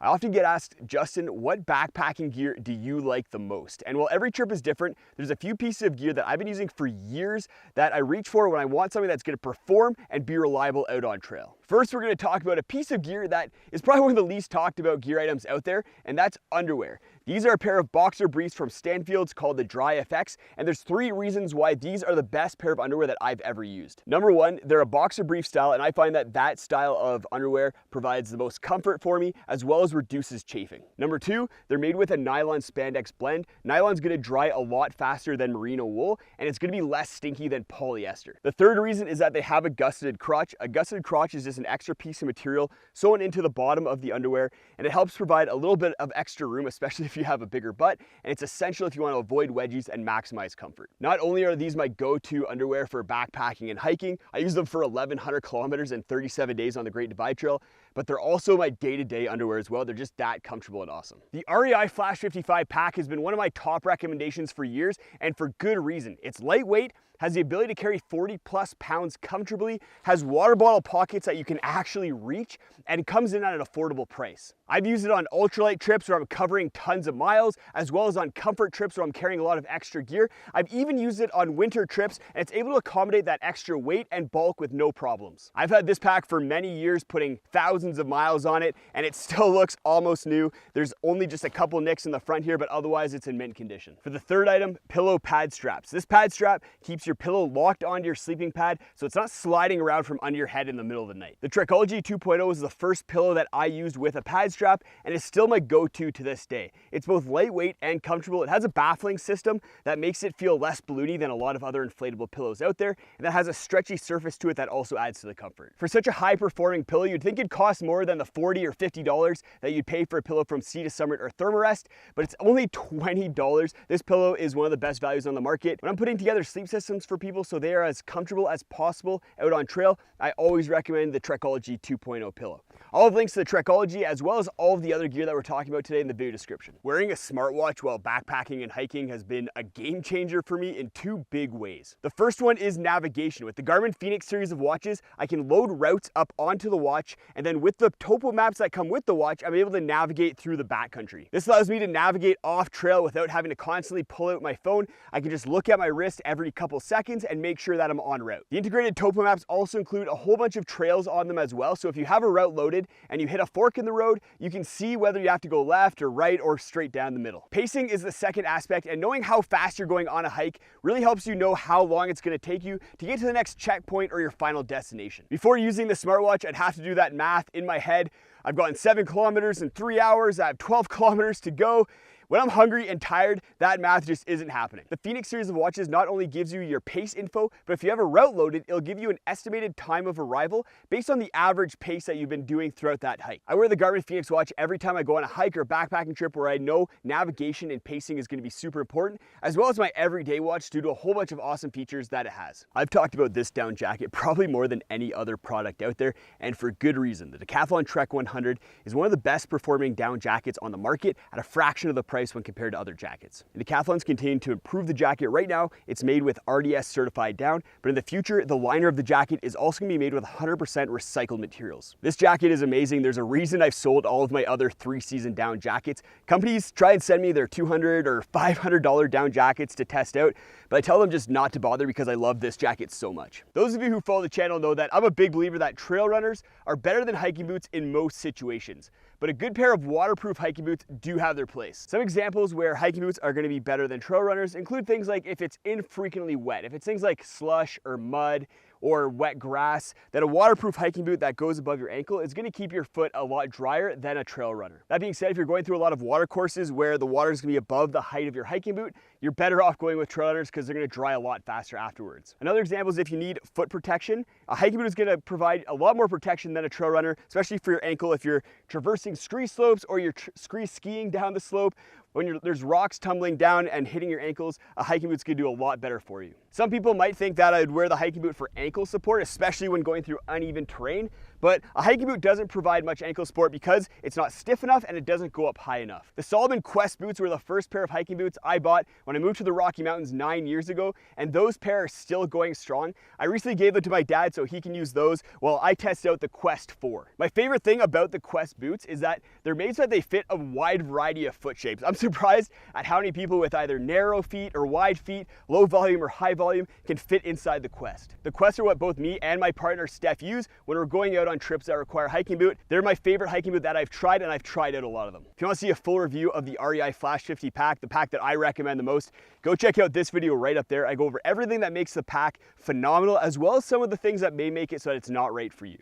I often get asked, Justin, what backpacking gear do you like the most? And while every trip is different, there's a few pieces of gear that I've been using for years that I reach for when I want something that's gonna perform and be reliable out on trail. First, we're gonna talk about a piece of gear that is probably one of the least talked about gear items out there, and that's underwear. These are a pair of boxer briefs from Stanfield's called the Dry FX, and there's 3 reasons why these are the best pair of underwear that I've ever used. Number 1, they're a boxer brief style, and I find that that style of underwear provides the most comfort for me, as well as reduces chafing. Number 2, they're made with a nylon spandex blend. Nylon's gonna dry a lot faster than merino wool, and it's gonna be less stinky than polyester. The third reason is that they have a gusseted crotch. A gusseted crotch is just an extra piece of material sewn into the bottom of the underwear, and it helps provide a little bit of extra room, especially if you have a bigger butt, and it's essential if you want to avoid wedgies and maximize comfort. Not only are these my go-to underwear for backpacking and hiking, I use them for 1,100 kilometers and 37 days on the Great Divide Trail, but they're also my day-to-day underwear as well. They're just that comfortable and awesome. The REI Flash 55 pack has been one of my top recommendations for years, and for good reason. It's lightweight, has the ability to carry 40 plus pounds comfortably, has water bottle pockets that you can actually reach, and comes in at an affordable price. I've used it on ultralight trips where I'm covering tons of miles, as well as on comfort trips where I'm carrying a lot of extra gear. I've even used it on winter trips, and it's able to accommodate that extra weight and bulk with no problems. I've had this pack for many years, putting thousands of miles on it, and it still looks almost new. There's only just a couple nicks in the front here, but otherwise it's in mint condition. For the third item, pillow pad straps. This pad strap keeps your pillow locked onto your sleeping pad, so it's not sliding around from under your head in the middle of the night. The Trekology 2.0 was the first pillow that I used with a pad strap, and it's still my go-to to this day. It's both lightweight and comfortable. It has a baffling system that makes it feel less balloony than a lot of other inflatable pillows out there, and that has a stretchy surface to it that also adds to the comfort. For such a high-performing pillow, you'd think it'd cost more than the $40 or $50 that you'd pay for a pillow from Sea to Summit or Thermarest, but it's only $20. This pillow is one of the best values on the market. When I'm putting together sleep systems for people so they are as comfortable as possible out on trail, I always recommend the Trekology 2.0 pillow. I'll have links to the Trekology as well as all of the other gear that we're talking about today in the video description. Wearing a smartwatch while backpacking and hiking has been a game changer for me in 2 big ways. The first one is navigation. With the Garmin Fenix series of watches, I can load routes up onto the watch, and then with the topo maps that come with the watch, I'm able to navigate through the backcountry. This allows me to navigate off trail without having to constantly pull out my phone. I can just look at my wrist every couple seconds and make sure that I'm on route. The integrated topo maps also include a whole bunch of trails on them as well, so if you have a route loaded and you hit a fork in the road, you can see whether you have to go left or right or straight down the middle. Pacing is the second aspect, and knowing how fast you're going on a hike really helps you know how long it's going to take you to get to the next checkpoint or your final destination. Before using the smartwatch, I'd have to do that math in my head. I've gotten 7 kilometers in 3 hours, I have 12 kilometers to go. When I'm hungry and tired, that math just isn't happening. The Fenix series of watches not only gives you your pace info, but if you have a route loaded, it'll give you an estimated time of arrival based on the average pace that you've been doing throughout that hike. I wear the Garmin Fenix watch every time I go on a hike or a backpacking trip where I know navigation and pacing is gonna be super important, as well as my everyday watch due to a whole bunch of awesome features that it has. I've talked about this down jacket probably more than any other product out there, and for good reason. The Decathlon Trek 100 is one of the best performing down jackets on the market at a fraction of the price when compared to other jackets. And Decathlon's continuing to improve the jacket. Right now, it's made with RDS certified down, but in the future, the liner of the jacket is also gonna be made with 100% recycled materials. This jacket is amazing. There's a reason I've sold all of my other 3-season down jackets. Companies try and send me their $200 or $500 down jackets to test out, but I tell them just not to bother because I love this jacket so much. Those of you who follow the channel know that I'm a big believer that trail runners are better than hiking boots in most situations, but a good pair of waterproof hiking boots do have their place. Some examples where hiking boots are going to be better than trail runners include things like if it's infrequently wet, if it's things like slush or mud or wet grass, then a waterproof hiking boot that goes above your ankle is gonna keep your foot a lot drier than a trail runner. That being said, if you're going through a lot of water courses where the water is gonna be above the height of your hiking boot, you're better off going with trail runners because they're gonna dry a lot faster afterwards. Another example is if you need foot protection, a hiking boot is gonna provide a lot more protection than a trail runner, especially for your ankle if you're traversing scree slopes or you're scree skiing down the slope. When there's rocks tumbling down and hitting your ankles, a hiking boot's gonna do a lot better for you. Some people might think that I'd wear the hiking boot for ankle support, especially when going through uneven terrain, but a hiking boot doesn't provide much ankle support because it's not stiff enough and it doesn't go up high enough. The Salomon Quest boots were the first pair of hiking boots I bought when I moved to the Rocky Mountains 9 years ago, and those pair are still going strong. I recently gave them to my dad so he can use those while I test out the Quest 4. My favorite thing about the Quest boots is that they're made so that they fit a wide variety of foot shapes. I'm surprised at how many people with either narrow feet or wide feet, low volume or high volume, can fit inside the Quest. The Quests are what both me and my partner Steph use when we're going out on trips that require hiking boot. They're my favorite hiking boot that I've tried, and I've tried out a lot of them. If you want to see a full review of the REI Flash 50 pack, the pack that I recommend the most, go check out this video right up there. I go over everything that makes the pack phenomenal, as well as some of the things that may make it so that it's not right for you.